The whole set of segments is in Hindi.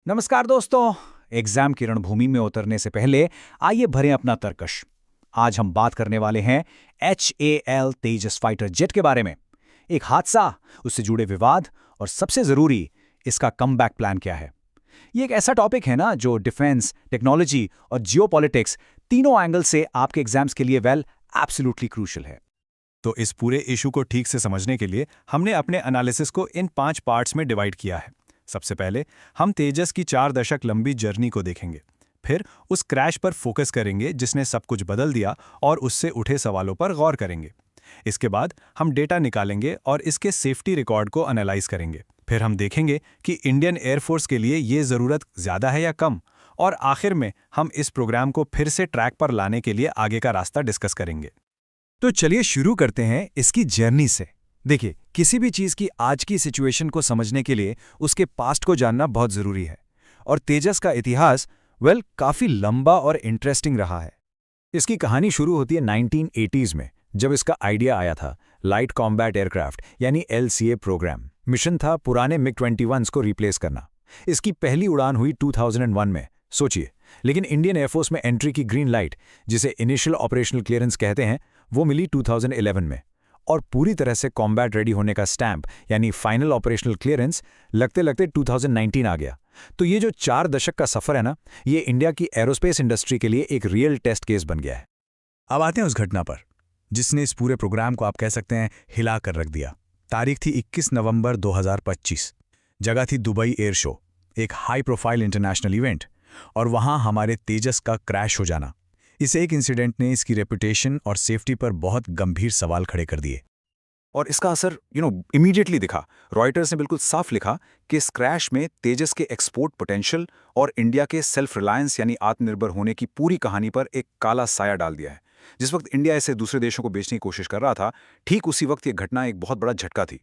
नमस्कार दोस्तों। एग्जाम की रणभूमि में उतरने से पहले आइए भरें अपना तरकश। आज हम बात करने वाले हैं HAL तेजस फाइटर जेट के बारे में। एक हादसा, उससे जुड़े विवाद और सबसे जरूरी, इसका कमबैक प्लान क्या है। ये एक ऐसा टॉपिक है ना जो डिफेंस, टेक्नोलॉजी और जियोपॉलिटिक्स तीनों एंगल से आपके एग्जाम्स के लिए एब्सोल्युटली क्रूशियल है। तो इस पूरे इशू को ठीक से समझने के लिए हमने अपने एनालिसिस को इन 5 पार्ट्स में डिवाइड किया है। सबसे पहले हम तेजस की 4 दशक लंबी जर्नी को देखेंगे। फिर उस क्रैश पर फोकस करेंगे जिसने सब कुछ बदल दिया और उससे उठे सवालों पर गौर करेंगे। इसके बाद हम डेटा निकालेंगे और इसके सेफ्टी रिकॉर्ड को एनालाइज करेंगे। फिर हम देखेंगे कि इंडियन एयरफोर्स के लिए ये ज़रूरत ज़्यादा है या कम। और आखिर में हम इस प्रोग्राम को फिर से ट्रैक पर लाने के लिए आगे का रास्ता डिस्कस करेंगे। तो चलिए शुरू करते हैं इसकी जर्नी से। देखिए, किसी भी चीज़ की आज की सिचुएशन को समझने के लिए उसके पास्ट को जानना बहुत ज़रूरी है। और तेजस का इतिहास काफ़ी लंबा और इंटरेस्टिंग रहा है। इसकी कहानी शुरू होती है 1980s में, जब इसका आइडिया आया था। लाइट कॉम्बैट एयरक्राफ्ट यानी LCA प्रोग्राम। मिशन था पुराने MiG-21s को रिप्लेस करना। इसकी पहली उड़ान हुई 2001 में, सोचिए। लेकिन इंडियन एयरफोर्स में एंट्री की ग्रीन लाइट, जिसे इनिशियल ऑपरेशनल क्लियरेंस कहते हैं, वो मिली 2011 में। और पूरी तरह से कॉम्बैट रेडी होने का स्टैंप यानी फाइनल ऑपरेशनल क्लियरेंस लगते लगते 2019 आ गया। तो ये जो 4 दशक का सफर है ना, ये इंडिया की एरोस्पेस इंडस्ट्री के लिए एक रियल टेस्ट केस बन गया है। अब आते हैं उस घटना पर जिसने इस पूरे प्रोग्राम को आप कह सकते हैं हिला कर रख दिया। तारीख थी 21 नवंबर 2025। जगह थी दुबई एयर शो, एक हाई प्रोफाइल इंटरनेशनल इवेंट। और वहां हमारे तेजस का क्रैश हो जाना, इस एक इंसिडेंट ने इसकी रेपुटेशन और सेफ्टी पर बहुत गंभीर सवाल खड़े कर दिए। और इसका असर इमीडिएटली दिखा। रॉयटर्स ने बिल्कुल साफ लिखा कि इस क्रैश में तेजस के एक्सपोर्ट पोटेंशियल और इंडिया के सेल्फ रिलायंस यानी आत्मनिर्भर होने की पूरी कहानी पर एक काला साया डाल दिया है। जिस वक्त इंडिया इसे दूसरे देशों को बेचने की कोशिश कर रहा था, ठीक उसी वक्त ये घटना एक बहुत बड़ा झटका थी।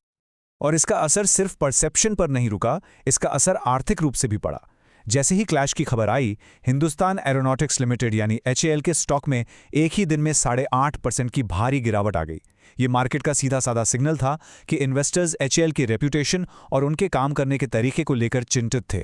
और इसका असर सिर्फ परसेप्शन पर नहीं रुका, इसका असर आर्थिक रूप से भी पड़ा। जैसे ही क्लैश की खबर आई, हिंदुस्तान एरोनॉटिक्स लिमिटेड यानी HAL के स्टॉक में एक ही दिन में 8.5% की भारी गिरावट आ गई। ये मार्केट का सीधा साधा सिग्नल था कि इन्वेस्टर्स HAL की रेप्यूटेशन और उनके काम करने के तरीके को लेकर चिंतित थे।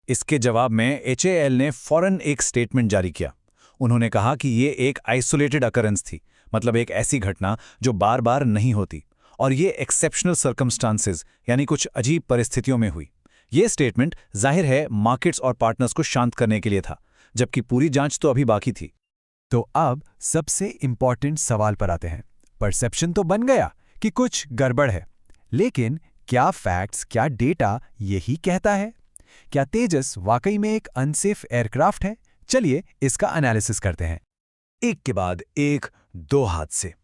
इसके जवाब में HAL ने फौरन एक स्टेटमेंट जारी किया। उन्होंने कहा कि ये एक आइसोलेटेड अकरेंस थी, मतलब एक ऐसी घटना जो बार बार नहीं होती, और ये एक्सेप्शनल सर्कमस्टांसेस यानी कुछ अजीब परिस्थितियों में हुई। ये स्टेटमेंट जाहिर है मार्केट्स और पार्टनर्स को शांत करने के लिए था, जबकि पूरी जांच तो अभी बाकी थी। तो अब सबसे इंपॉर्टेंट सवाल पर आते हैं। परसेप्शन तो बन गया कि कुछ गड़बड़ है, लेकिन क्या फैक्ट्स, क्या डेटा यही कहता है? क्या तेजस वाकई में एक अनसेफ एयरक्राफ्ट है? चलिए इसका एनालिसिस करते हैं, एक के बाद एक, 2 हादसे।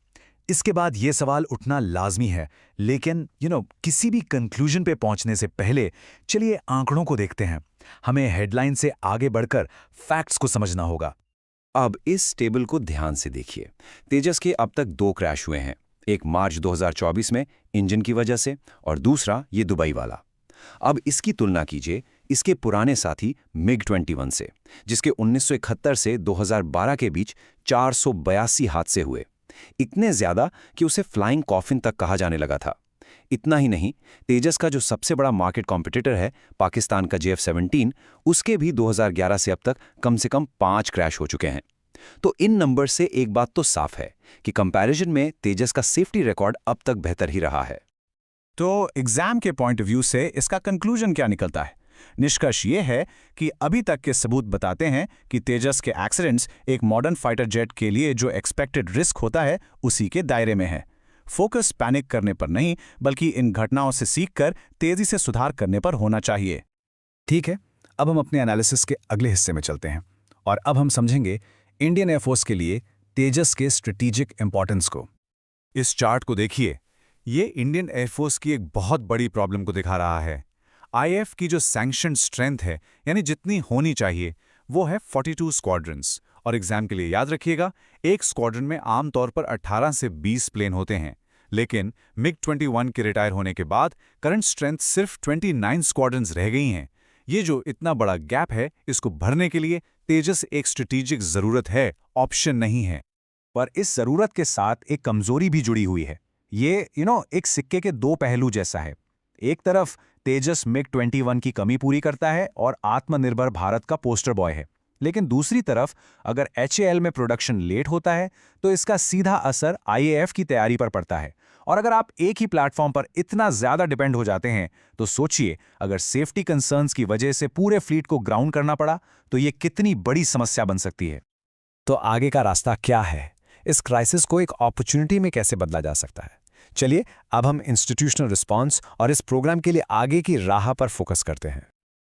इसके बाद ये सवाल उठना लाजमी है, लेकिन किसी भी कंक्लूजन पे पहुंचने से पहले चलिए आंकड़ों को देखते हैं। हमें हेडलाइन से आगे बढ़कर फैक्ट्स को समझना होगा। अब इस टेबल को ध्यान से देखिए। तेजस के अब तक 2 क्रैश हुए हैं, एक मार्च 2024 में इंजन की वजह से और दूसरा ये दुबई वाला। अब इसकी तुलना कीजिए इसके पुराने साथी MiG-21 से, जिसके 1971 से 2012 के बीच 482 हादसे हुए। इतने ज्यादा कि उसे फ्लाइंग कॉफिन तक कहा जाने लगा था। इतना ही नहीं, तेजस का जो सबसे बड़ा मार्केट कॉम्पिटिटर है पाकिस्तान का JF-17, उसके भी 2011 से अब तक कम से कम 5 क्रैश हो चुके हैं। तो इन नंबर से एक बात तो साफ है कि कंपैरिजन में तेजस का सेफ्टी रिकॉर्ड अब तक बेहतर ही रहा है। तो एग्जाम के पॉइंट ऑफ व्यू से इसका कंक्लूजन क्या निकलता है? निष्कर्ष ये है कि अभी तक के सबूत बताते हैं कि तेजस के एक्सीडेंट्स एक मॉडर्न फाइटर जेट के लिए जो एक्सपेक्टेड रिस्क होता है उसी के दायरे में है। फोकस पैनिक करने पर नहीं, बल्कि इन घटनाओं से सीखकर तेजी से सुधार करने पर होना चाहिए। ठीक है, अब हम अपने एनालिसिस के अगले हिस्से में चलते हैं और अब हम समझेंगे इंडियन एयरफोर्स के लिए तेजस के स्ट्रेटेजिक इंपॉर्टेंस को। इस चार्ट को देखिए, ये इंडियन एयरफोर्स की एक बहुत बड़ी प्रॉब्लम को दिखा रहा है। IF की जो सैंक्शन स्ट्रेंथ है, यानी जितनी होनी चाहिए, वो है 42 स्क्वाड्रंस। और एग्जाम के लिए याद रखिएगा, एक स्क्वाड्रन में आमतौर पर 18 से 20 प्लेन होते हैं। लेकिन MiG-21 के रिटायर होने के बाद करंट स्ट्रेंथ सिर्फ 29 स्क्वाड्रंस रह गई हैं। ये जो इतना बड़ा गैप है, इसको भरने के लिए तेजस एक स्ट्रेटेजिक जरूरत है, ऑप्शन नहीं है। पर इस जरूरत के साथ एक कमजोरी भी जुड़ी हुई है। ये एक सिक्के के 2 पहलू जैसा है। एक तरफ तेजस MiG-21 की कमी पूरी करता है और आत्मनिर्भर भारत का पोस्टर बॉय है। लेकिन दूसरी तरफ अगर HAL में प्रोडक्शन लेट होता है तो इसका सीधा असर IAF की तैयारी पर पड़ता है। और अगर आप एक ही प्लेटफॉर्म पर इतना ज्यादा डिपेंड हो जाते हैं तो सोचिए, अगर सेफ्टी कंसर्न्स की वजह से पूरे फ्लीट को ग्राउंड करना पड़ा तो ये कितनी बड़ी समस्या बन सकती है। तो आगे का रास्ता क्या है? इस क्राइसिस को एक अपॉर्चुनिटी में कैसे बदला जा सकता है? चलिए अब हम इंस्टीट्यूशनल रिस्पांस और इस प्रोग्राम के लिए आगे की राह पर फोकस करते हैं।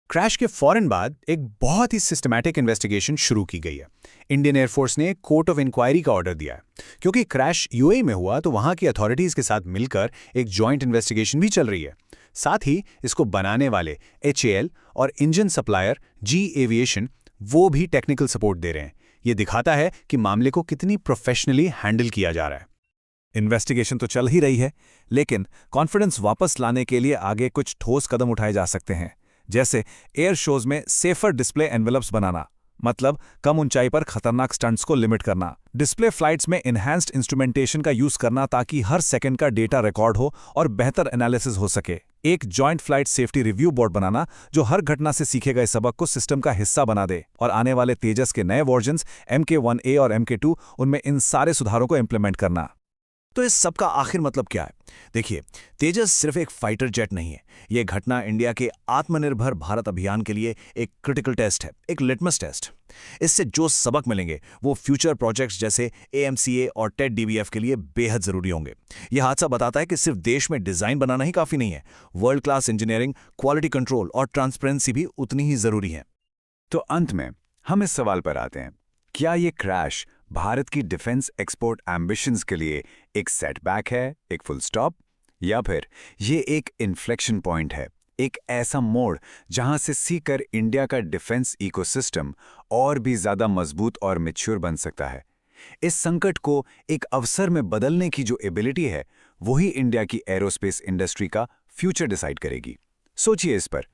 क्रैश के फौरन बाद एक बहुत ही सिस्टमैटिक इन्वेस्टिगेशन शुरू की गई है। इंडियन एयरफोर्स ने कोर्ट ऑफ इंक्वायरी का ऑर्डर दिया है। क्योंकि क्रैश यूएई में हुआ तो वहां की अथॉरिटीज के साथ मिलकर एक जॉइंट इन्वेस्टिगेशन भी चल रही है। साथ ही इसको बनाने वाले HAL और इंजन सप्लायर GE एविएशन वो भी टेक्निकल सपोर्ट दे रहे हैं। ये दिखाता है कि मामले को कितनी प्रोफेशनली हैंडल किया जा रहा है। इन्वेस्टिगेशन तो चल ही रही है, लेकिन कॉन्फिडेंस वापस लाने के लिए आगे कुछ ठोस कदम उठाए जा सकते हैं, जैसे एयर शोज में सेफर डिस्प्ले एनवेलप्स बनाना, मतलब कम ऊंचाई पर खतरनाक स्टंट्स को लिमिट करना। डिस्प्ले फ्लाइट्स में इन्हांस्ड इंस्ट्रूमेंटेशन का यूज करना ताकि हर सेकंड का डेटा रिकॉर्ड हो और बेहतर एनालिसिस हो सके। एक joint flight safety review board बनाना जो हर घटना से सीखे गए सबक को सिस्टम का हिस्सा बना दे। और आने वाले तेजस के नए वर्जन्स MK1A और MK2 उनमें इन सारे सुधारों को इंप्लीमेंट करना। तो इस सब का आखिर मतलब क्या है? देखिए, तेजस सिर्फ एक फाइटर जेट नहीं है। यह घटना इंडिया के आत्मनिर्भर भारत अभियान के लिए एक क्रिटिकल टेस्ट है, एक लिटमस टेस्ट। इससे जो सबक मिलेंगे वो फ्यूचर प्रोजेक्ट्स जैसे AMCA और TED DBF के लिए बेहद जरूरी होंगे। यह हादसा बताता है कि सिर्फ देश में डिजाइन बनाना ही काफी नहीं है, world class engineering, quality control और ट्रांसपेरेंसी भी उतनी ही जरूरी है। तो अंत में हम इस सवाल पर आते हैं, क्या ये क्रैश भारत की डिफेंस एक्सपोर्ट एम्बिशंस के लिए एक सेटबैक है, एक फुल स्टॉप, या फिर ये एक इन्फ्लेक्शन पॉइंट है, एक ऐसा मोड़ जहां से सीकर इंडिया का डिफेंस इकोसिस्टम और भी ज्यादा मजबूत और मैच्योर बन सकता है? इस संकट को एक अवसर में बदलने की जो एबिलिटी है, वही इंडिया की एरोस्पेस इंडस्ट्री का फ्यूचर डिसाइड करेगी। सोचिए इस पर।